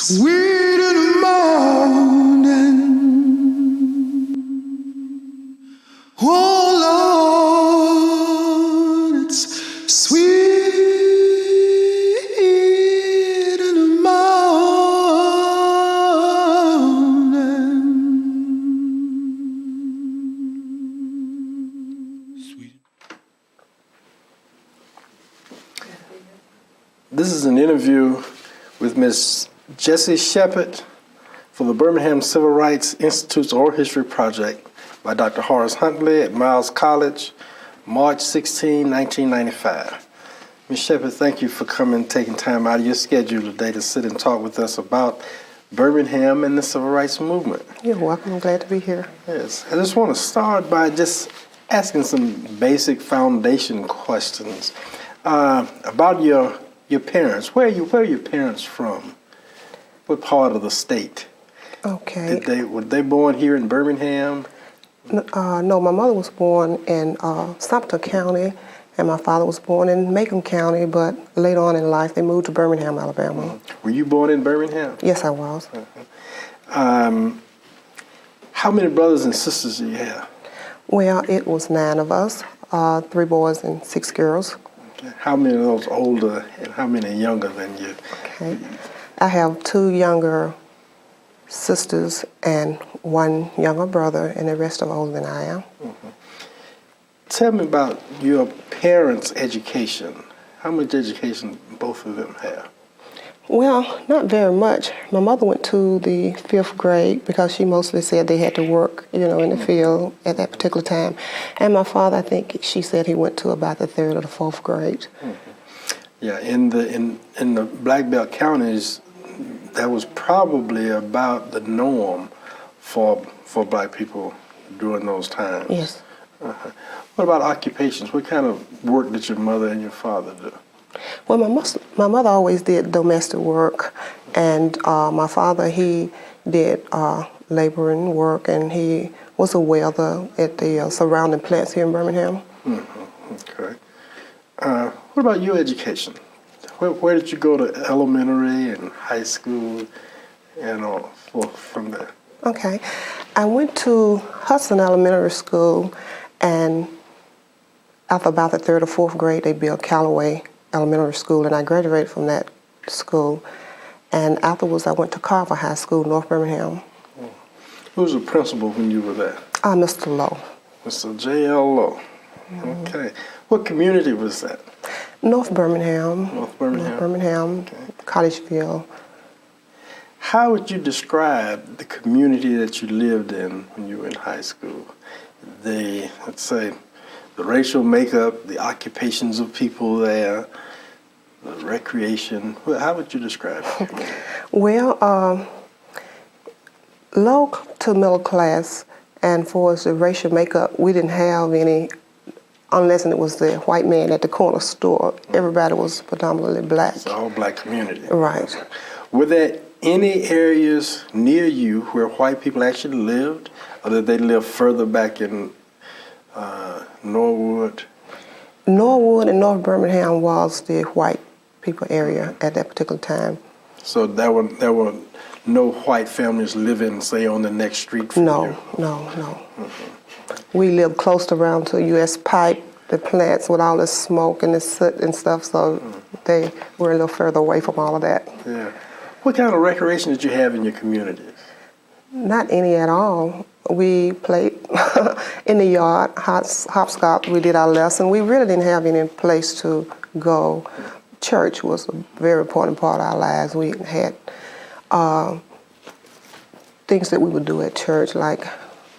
Sweet in the morning, oh Lord, it's sweet in the morning. Sweet. This is an interview with Miss Jessie Shepard for the Birmingham Civil Rights Institute's Oral History Project by Dr. Horace Huntley at Miles College, March 16, 1995. Ms. Shepard, thank you for coming, taking time out of your schedule today to sit and talk with us about Birmingham and the Civil Rights Movement. You're welcome. I'm glad to be here. Yes, I just want to start by just asking some basic foundation questions about your parents. Where are your parents from? What part of the state? Okay. Were they born here in Birmingham? No, my mother was born in Sumter County, and my father was born in Macomb County, but later on in life, they moved to Birmingham, Alabama. Were you born in Birmingham? Yes, I was. How many brothers and sisters do you have? Well, it was 9 of us, 3 boys and 6 girls. Okay. How many of those older and how many younger than you? Okay. I have 2 younger sisters and 1 younger brother, and the rest are older than I am. Mm-hmm. Tell me about your parents' education. How much education both of them have? Well, not very much. My mother went to the 5th grade because she mostly said they had to work, in the field at that particular time. And my father, I think she said he went to about the 3rd or the 4th grade. Mm-hmm. Yeah, in the Black Belt counties, that was probably about the norm for Black people during those times. Yes. Uh-huh. What about occupations? What kind of work did your mother and your father do? Well, my mother always did domestic work, and my father, he did laboring work, and he was a welder at the surrounding plants here in Birmingham. Mm-hmm. Okay. What about your education? Where did you go to elementary and high school and all from there? Okay. I went to Hudson Elementary School, and after about the 3rd or 4th grade, they built Callaway Elementary School, and I graduated from that school. And afterwards, I went to Carver High School, North Birmingham. Who was the principal when you were there? Mr. Lowe. Mr. J.L. Lowe. Mm-hmm. Okay. What community was that? North Birmingham. North Birmingham. North Birmingham, okay. Collegeville. How would you describe the community that you lived in when you were in high school? Let's say, the racial makeup, the occupations of people there, the recreation. How would you describe it? Well, low to middle class, and for the racial makeup, we didn't have any, unless it was the white man at the corner store. Everybody was predominantly Black. It's an all-Black community. Right. Were there any areas near you where white people actually lived, or did they live further back in Norwood? Norwood and North Birmingham was the white people area at that particular time. So there were no white families living, say, on the next street from you? No. Mm-hmm. We lived close around to U.S. Pipe, the plants with all the smoke and the soot and stuff, so they were a little further away from all of that. Yeah. What kind of recreation did you have in your communities? Not any at all. We played in the yard, hopscotch. We did our lesson. We really didn't have any place to go. Church was a very important part of our lives. We had things that we would do at church, like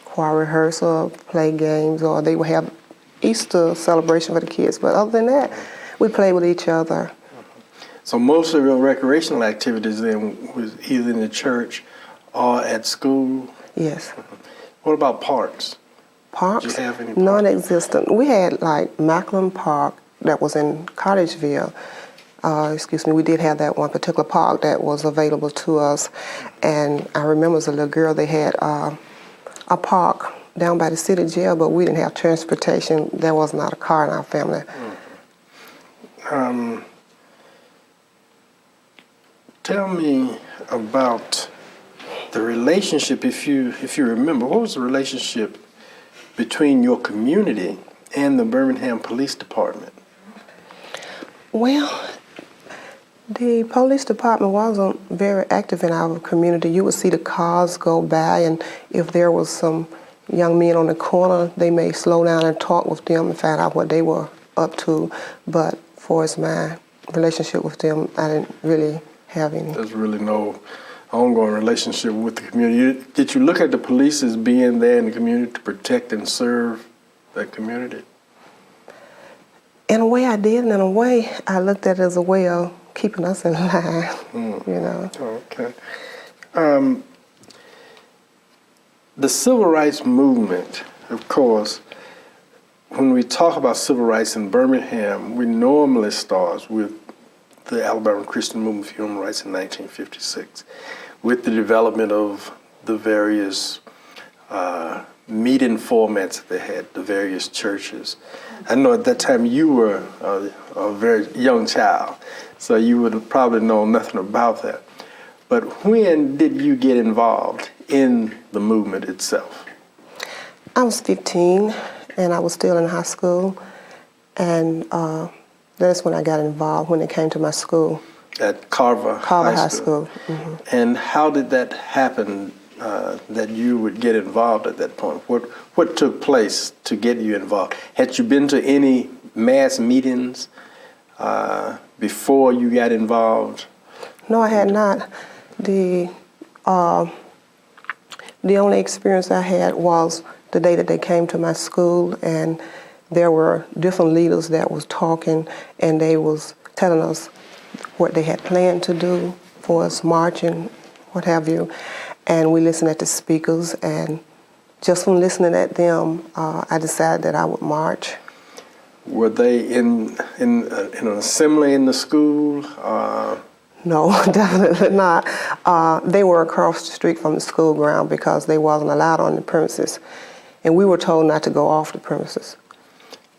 choir rehearsal, play games, or they would have Easter celebration for the kids. But other than that, we played with each other. So most of your recreational activities then was either in the church or at school? Yes. What about parks? Parks? Did you have any parks? Non-existent. We had like Macklin Park that was in Collegeville. We did have that one particular park that was available to us. And I remember as a little girl, they had a park down by the city jail, but we didn't have transportation. There was not a car in our family. Tell me about the relationship, if you remember. What was the relationship between your community and the Birmingham Police Department? Well, the police department wasn't very active in our community. You would see the cars go by, and if there was some young men on the corner, they may slow down and talk with them and find out what they were up to. But for as my relationship with them, I didn't really have any. There's really no ongoing relationship with the community. Did you look at the police as being there in the community to protect and serve that community? In a way I did, and in a way I looked at it as a way of keeping us in line, you know. Okay. The civil rights movement, of course, when we talk about civil rights in Birmingham, we normally start with the Alabama Christian Movement for Human Rights in 1956, with the development of the various meeting formats that they had, the various churches. I know at that time you were a very young child, so you would probably know nothing about that. But when did you get involved in the movement itself? I was 15, and I was still in high school, and that's when I got involved, when it came to my school. At Carver High School. Mm-hmm. And how did that happen, that you would get involved at that point? What took place to get you involved? Had you been to any mass meetings before you got involved? No, I had not. The only experience I had was the day that they came to my school, and there were different leaders that was talking, and they was telling us what they had planned to do for us, marching, what have you. And we listened at the speakers, and just from listening at them, I decided that I would march. Were they in an assembly in the school? No, definitely not. They were across the street from the school ground because they wasn't allowed on the premises. And we were told not to go off the premises.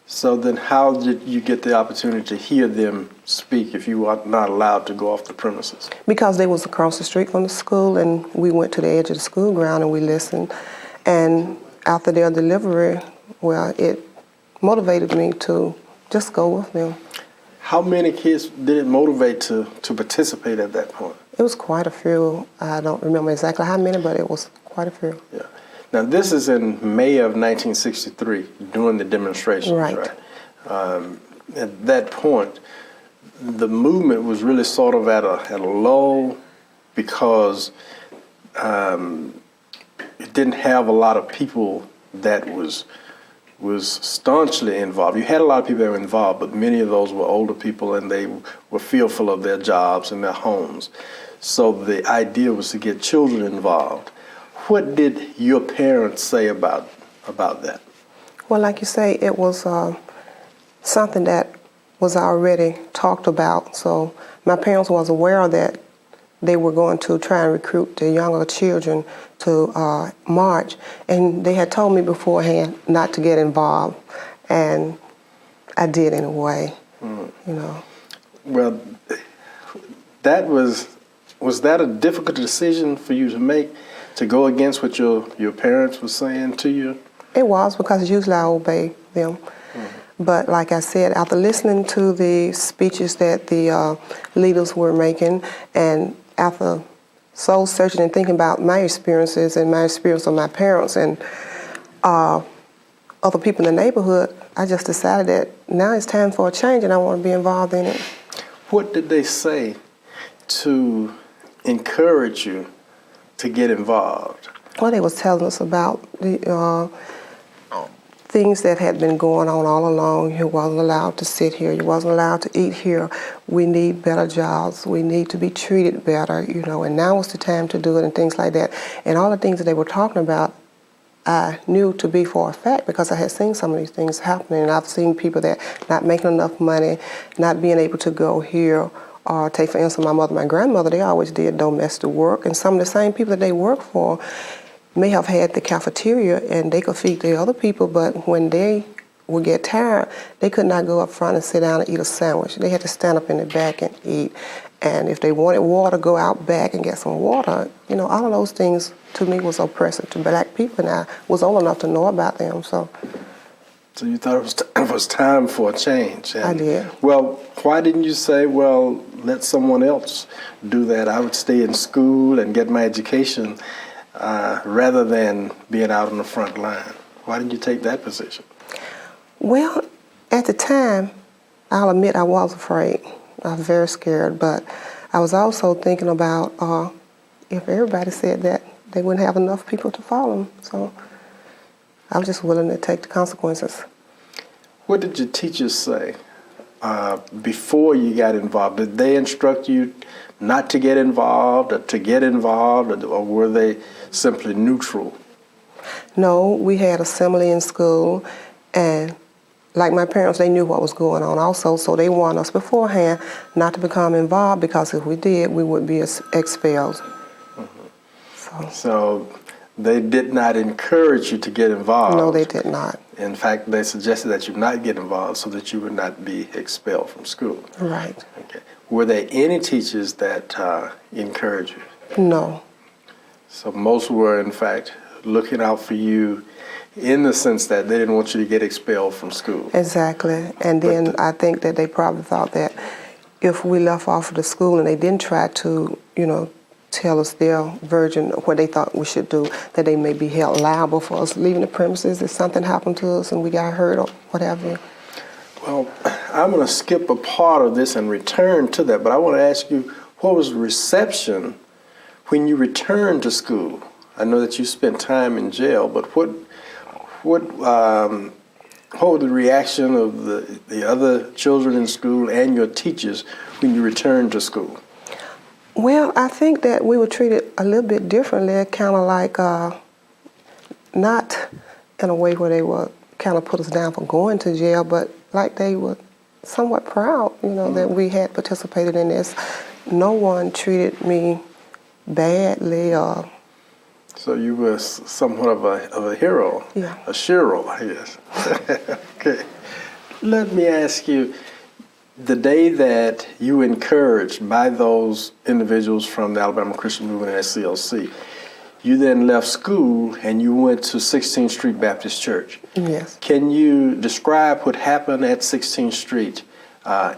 So then how did you get the opportunity to hear them speak if you were not allowed to go off the premises? Because they was across the street from the school, and we went to the edge of the school ground and we listened. And after their delivery, well, it motivated me to just go with them. How many kids did it motivate to participate at that point? It was quite a few. I don't remember exactly how many, but it was quite a few. Yeah. Now, this is in May of 1963, during the demonstrations, right? At that point, the movement was really sort of at a low because it didn't have a lot of people that was staunchly involved. You had a lot of people that were involved, but many of those were older people, and they were fearful of their jobs and their homes. So the idea was to get children involved. What did your parents say about that? Well, like you say, it was something that was already talked about. So my parents was aware that they were going to try and recruit the younger children to march, and they had told me beforehand not to get involved, and I did anyway. You know. Well, that was that a difficult decision for you to make, to go against what your parents were saying to you? It was, because usually I obey them. But like I said, after listening to the speeches that the leaders were making, and after soul searching and thinking about my experiences and my experience of my parents and other people in the neighborhood, I just decided that now it's time for a change and I want to be involved in it. What did they say to encourage you to get involved? Well, they was telling us about the things that had been going on all along. You wasn't allowed to sit here. You wasn't allowed to eat here. We need better jobs. We need to be treated better, you know, and now is the time to do it and things like that. And all the things that they were talking about, I knew to be for a fact because I had seen some of these things happening. And I've seen people that not making enough money, not being able to go here, or take, for instance, my mother, my grandmother, they always did domestic work. And some of the same people that they worked for may have had the cafeteria and they could feed the other people, but when they would get tired, they could not go up front and sit down and eat a sandwich. They had to stand up in the back and eat. And if they wanted water, go out back and get some water. You know, all of those things to me was oppressive to black people, and I was old enough to know about them. So you thought it was time for a change. And, I did. Well, why didn't you say, well, let someone else do that? I would stay in school and get my education rather than being out on the front line. Why didn't you take that position? Well, at the time, I'll admit I was afraid. I was very scared, but I was also thinking about if everybody said that, they wouldn't have enough people to follow them. So I was just willing to take the consequences. What did your teachers say before you got involved? Did they instruct you not to get involved or to get involved, or were they simply neutral? No, we had assembly in school, and like my parents, they knew what was going on also, so they warned us beforehand not to become involved, because if we did, we would be expelled. Mm-hmm. So they did not encourage you to get involved? No, they did not. In fact, they suggested that you not get involved so that you would not be expelled from school. Right. Okay. Were there any teachers that encouraged you? No. So most were, in fact, looking out for you in the sense that they didn't want you to get expelled from school. Exactly. And then I think that they probably thought that if we left off of the school and they didn't try to, tell us their version of what they thought we should do, that they may be held liable for us leaving the premises if something happened to us and we got hurt or what have you. Well, I'm going to skip a part of this and return to that, but I want to ask you, what was the reception when you returned to school? I know that you spent time in jail, but what was the reaction of the other children in school and your teachers when you returned to school? Well, I think that we were treated a little bit differently, kind of like not in a way where they would kind of put us down for going to jail, but like they were somewhat proud, that we had participated in this. No one treated me badly or... So you were somewhat of a hero, yeah. A shero, I guess. Okay. Let me ask you, the day that you were encouraged by those individuals from the Alabama Christian Movement and SCLC, you then left school and you went to 16th Street Baptist Church. Yes. Can you describe what happened at 16th Street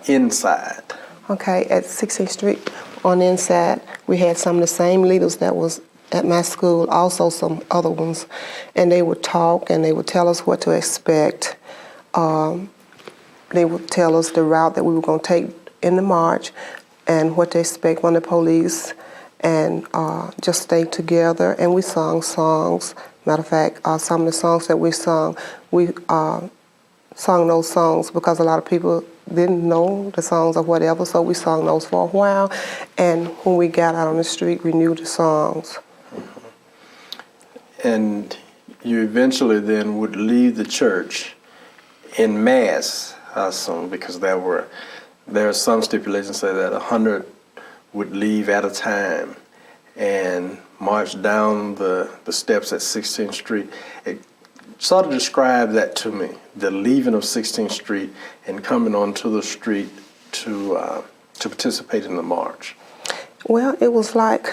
inside? Okay, at 16th Street on the inside, we had some of the same leaders that was at my school, also some other ones, and they would talk and they would tell us what to expect. They would tell us the route that we were going to take in the march and what to expect from the police, and just stay together. And we sung songs. Matter of fact, some of the songs that we sung those songs because a lot of people didn't know the songs or whatever, so we sung those for a while. And when we got out on the street, we knew the songs. And you eventually then would leave the church in mass, I assume, because there are some stipulations say that 100 would leave at a time and march down the steps at 16th Street. It sort of describe that to me, the leaving of 16th Street and coming onto the street to participate in the march. Well, it was like,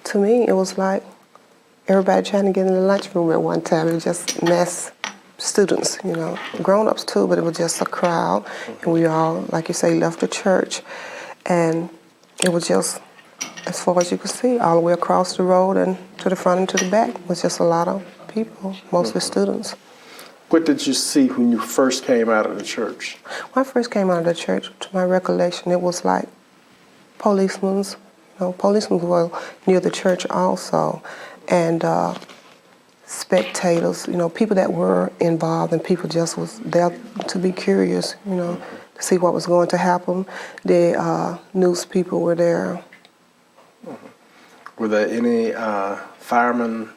to me, it was like everybody trying to get in the lunchroom at one time. It was just mass students, grown-ups too, but it was just a crowd. And we all, like you say, left the church. And it was just, as far as you could see, all the way across the road and to the front and to the back was just a lot of people, mostly students. What did you see when you first came out of the church? When I first came out of the church, to my recollection, it was like policemen. Policemen were near the church also. And spectators, people that were involved, and people just was there to be curious, to see what was going to happen. The news people were there. Were there any firemen?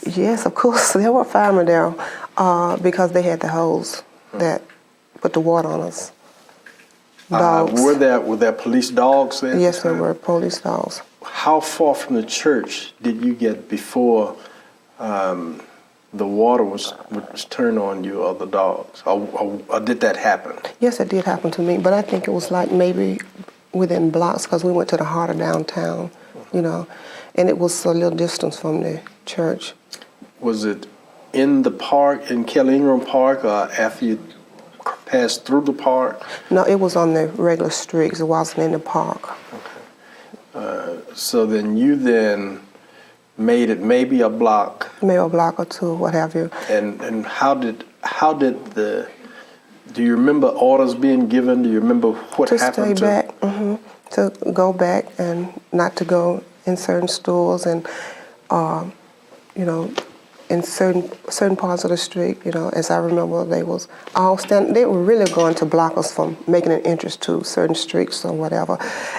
Yes, of course, there were firemen there because they had the hose that put the water on us. Dogs. Were there police dogs there? Yes, there were police dogs. How far from the church did you get before the water was turned on you or the dogs, or did that happen? Yes, it did happen to me, but I think it was like maybe within blocks because we went to the heart of downtown, and it was a little distance from the church. Was it in the park, in Kelly Ingram Park, or after you passed through the park? No, it was on the regular streets. It wasn't in the park. So then you made it maybe a block. Maybe a block or two, what have you. And how did do you remember orders being given? Do you remember what happened? To stay back, to go back and not to go in certain stores and, in certain parts of the street, as I remember, they were really going to block us from making an entrance to certain streets or whatever.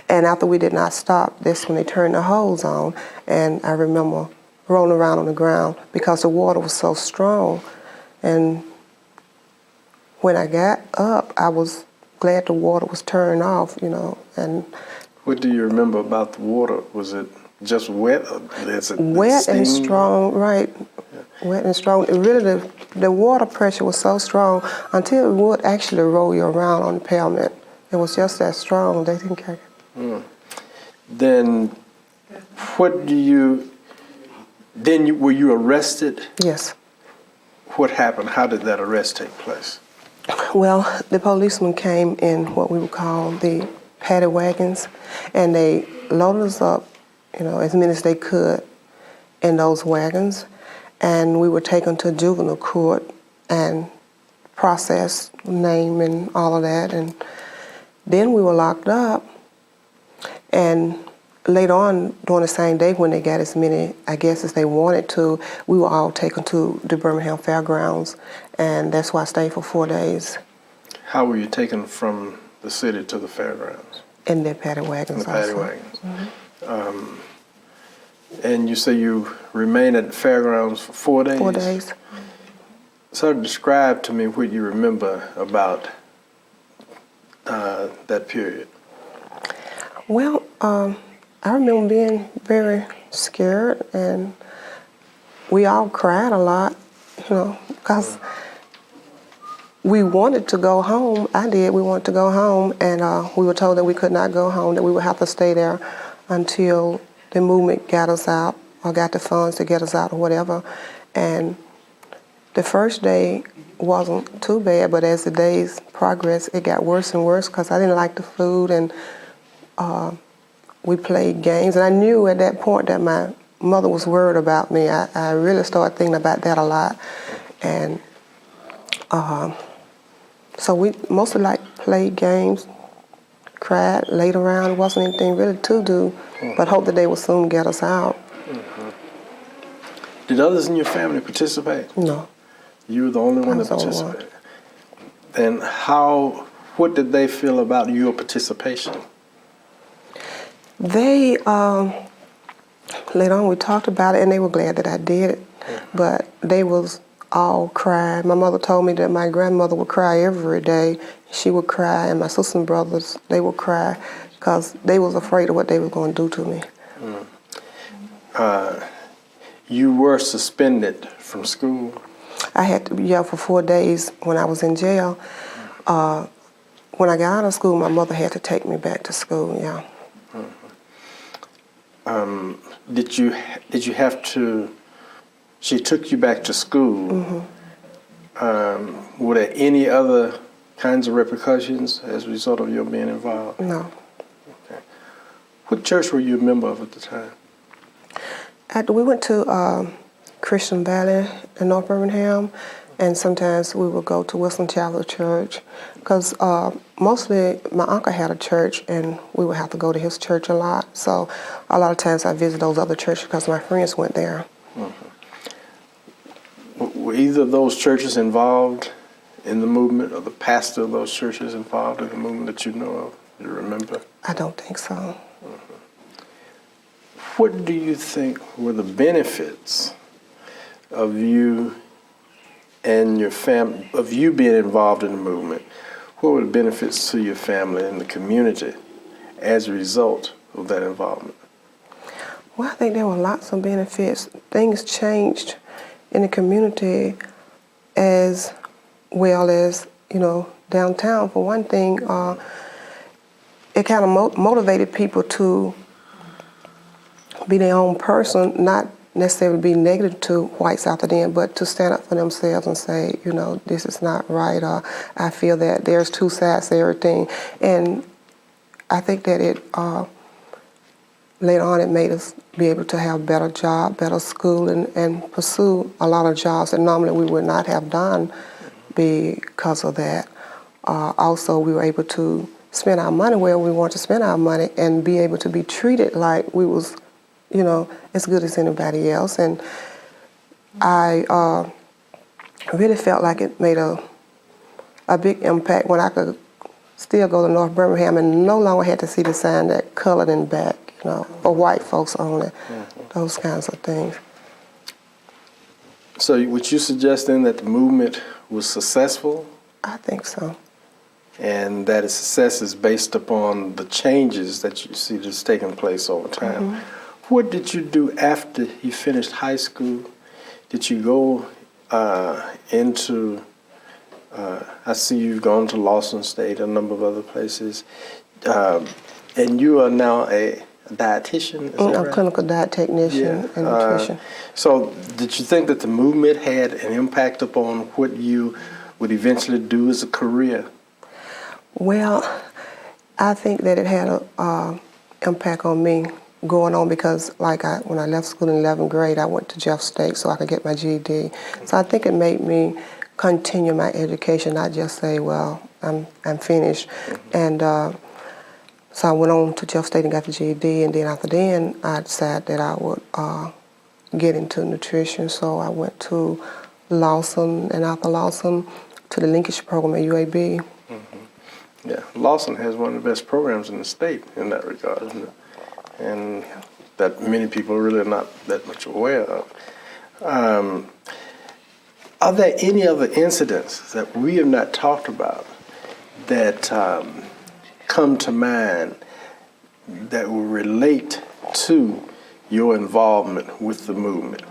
And after we did not stop, that's when they turned the hose on, and I remember rolling around on the ground because the water was so strong. And when I got up, I was glad the water was turned off, and... What do you remember about the water? Was it just wet? Or wet and strong, right. Yeah. Wet and strong. It really, the water pressure was so strong until it would actually roll you around on the pavement. It was just that strong. They didn't care. Then were you arrested? Yes. What happened? How did that arrest take place? Well, the policemen came in what we would call the paddy wagons, and they loaded us up, as many as they could in those wagons, and we were taken to juvenile court and processed, name and all of that, and then we were locked up. And later on, during the same day when they got as many, I guess, as they wanted to, we were all taken to the Birmingham Fairgrounds, and that's why I stayed for 4 days. How were you taken from the city to the fairgrounds? In their paddy wagons. In the paddy wagons. Mm-hmm. And you say you remained at the fairgrounds for 4 days? 4 days. So describe to me what you remember about that period. Well, I remember being very scared, and we all cried a lot, because we wanted to go home. I did. We wanted to go home, and we were told that we could not go home, that we would have to stay there until the movement got us out or got the funds to get us out or whatever. And the first day wasn't too bad, but as the days progressed, it got worse and worse because I didn't like the food, and we played games. And I knew at that point that my mother was worried about me. I really started thinking about that a lot. And so we mostly played games, cried, laid around. It wasn't anything really to do, but hope that they would soon get us out. Mm-hmm. Did others in your family participate? No. You were the only one that participated. And what did they feel about your participation? They, later on we talked about it, and they were glad that I did it, but they was all crying. My mother told me that my grandmother would cry every day. She would cry, and my sisters and brothers, they would cry because they was afraid of what they were going to do to me. You were suspended from school? I had to be jail for 4 days when I was in jail. When I got out of school, my mother had to take me back to school, yeah. Did you have to, she took you back to school, were there any other kinds of repercussions as a result of your being involved? No. Okay. What church were you a member of at the time? We went to Christian Valley in North Birmingham, and sometimes we would go to Wilson Chapel Church because mostly my uncle had a church, and we would have to go to his church a lot. So a lot of times I visit those other churches because my friends went there. Were either of those churches involved in the movement, or the pastor of those churches involved in the movement that you know of? You remember? I don't think so. What do you think were the benefits of you and your family, of you being involved in the movement? What were the benefits to your family and the community as a result of that involvement? Well, I think there were lots of benefits. Things changed, in the community as well as, downtown. For one thing, it kind of motivated people to be their own person, not necessarily be negative to whites after them, but to stand up for themselves and say, this is not right, or I feel that there's two sides to everything. And I think that it later on it made us be able to have better job, better school, and pursue a lot of jobs that normally we would not have done because of that. Also, we were able to spend our money where we want to spend our money and be able to be treated like we was, as good as anybody else. And I really felt like it made a big impact when I could still go to North Birmingham and no longer had to see the sign that colored in back, or white folks only, those kinds of things. So would you suggest then that the movement was successful? I think so. And that its success is based upon the changes that you see that's taking place over time. What did you do after you finished high school? Did you go into, I see you've gone to Lawson State, a number of other places, and you are now a dietitian, is that I'm right? a clinical diet technician and nutrition. So did you think that the movement had an impact upon what you would eventually do as a career? Well, I think that it had an impact on me going on because, when I left school in 11th grade, I went to Jeff State so I could get my GED. So I think it made me continue my education, not just say, well, I'm finished. And so I went on to Jeff State and got the GED, and then after then, I decided that I would get into nutrition. So I went to Lawson, and after Lawson, to the linkage program at UAB. Yeah, Lawson has one of the best programs in the state in that regard, isn't it? And that many people really are not that much aware of. Are there any other incidents that we have not talked about that come to mind that will relate to your involvement with the movement?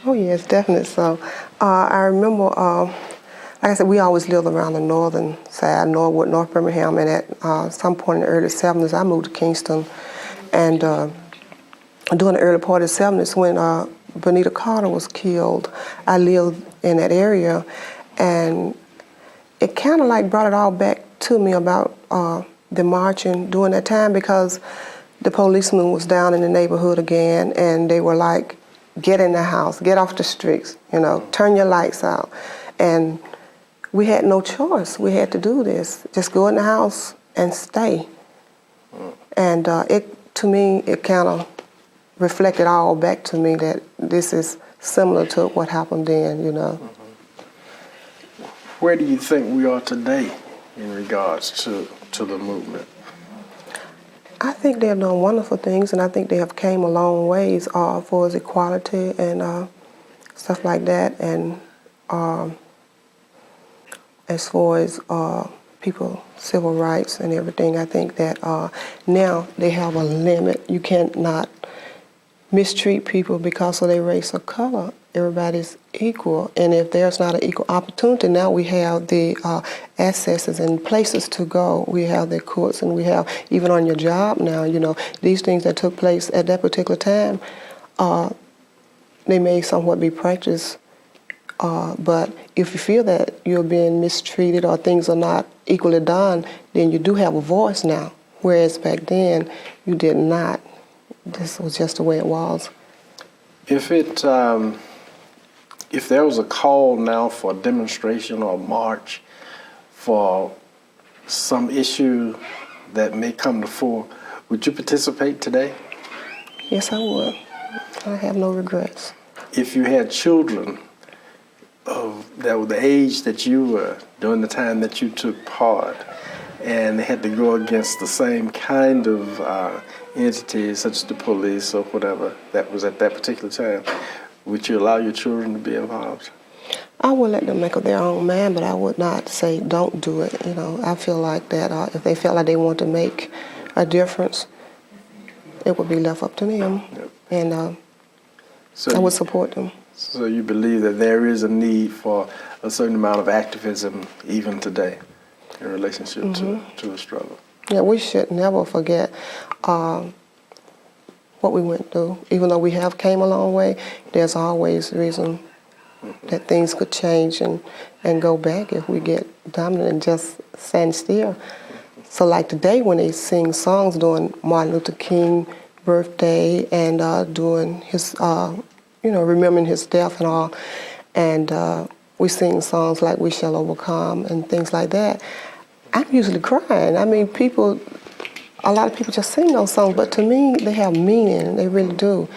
Oh, yes, definitely. So I remember, like I said, we always lived around the northern side, Norwood, North Birmingham, and at some point in the early 70s, I moved to Kingston. And during the early part of the 70s, when Bonita Carter was killed, I lived in that area, and it kind of brought it all back to me about the marching during that time, because the policeman was down in the neighborhood again, and they were like, get in the house, get off the streets, turn your lights out. And we had no choice. We had to do this. Just go in the house and stay. And to me, it kind of reflected all back to me that this is similar to what happened then, Where do you think we are today in regards to the movement? I think they have done wonderful things, and I think they have came a long ways for equality and stuff like that. And as far as people, civil rights and everything, I think that now they have a limit. You cannot mistreat people because of their race or color. Everybody's equal, and if there's not an equal opportunity, now we have the accesses and places to go. We have the courts, and we have, even on your job now, these things that took place at that particular time, they may somewhat be practiced. But if you feel that you're being mistreated or things are not equally done, then you do have a voice now, whereas back then you did not. This was just the way it was. If there was a call now for a demonstration or a march for some issue that may come to fore, would you participate today? Yes, I would. I have no regrets. If you had children that were the age that you were during the time that you took part, and they had to go against the same kind of entities such as the police or whatever that was at that particular time, would you allow your children to be involved? I would let them make up their own mind, but I would not say don't do it. I feel like that if they felt like they want to make a difference, it would be left up to them, and So I would support them. So you believe that there is a need for a certain amount of activism even today in relationship to the struggle. Yeah, we should never forget what we went through. Even though we have came a long way, there's always reason that things could change and go back if we get dominant and just stand still. So like today when they sing songs during Martin Luther King birthday and doing his, remembering his death and all, and we sing songs like We Shall Overcome and things like that, I'm usually crying. I mean, a lot of people just sing those songs, but to me, they have meaning, they really do.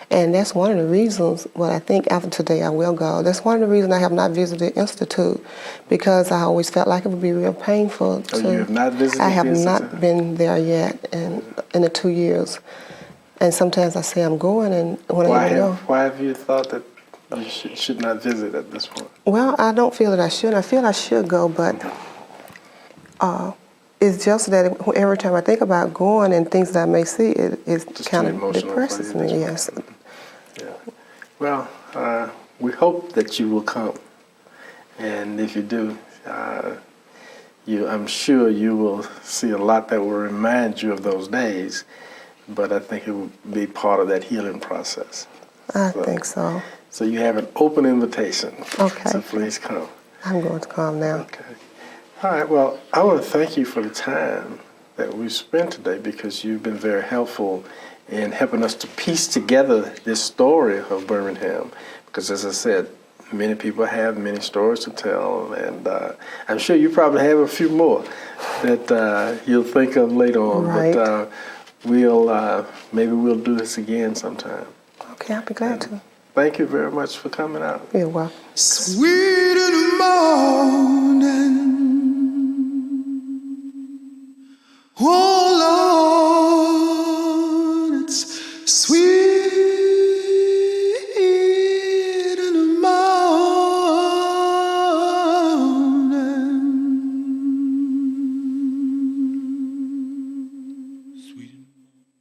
And that's one of the reasons, well, I think after today I will go. That's one of the reasons I have not visited the Institute, because I always felt like it would be real painful to... Oh, you have not visited I have the Institute? not been there yet in the 2 years. And sometimes I say I'm going, and when I go... Why have you thought that you should not visit at this point? Well, I don't feel that I should. I feel I should go, but it's just that every time I think about going and things that I may see, it kind of depresses me, yes. Yeah. Well, we hope that you will come. And if you do, I'm sure you will see a lot that will remind you of those days, but I think it will be part of that healing process. I think so. So you have an open invitation. Okay. So please come. I'm going to come now. Okay. All right. Well, I want to thank you for the time that we spent today, because you've been very helpful in helping us to piece together this story of Birmingham. Because as I said, many people have many stories to tell, and I'm sure you probably have a few more that you'll think of later on. Right. But maybe we'll do this again sometime. Okay, I'll be glad to. Thank you very much for coming out. You're welcome. Sweet in the morning. Oh,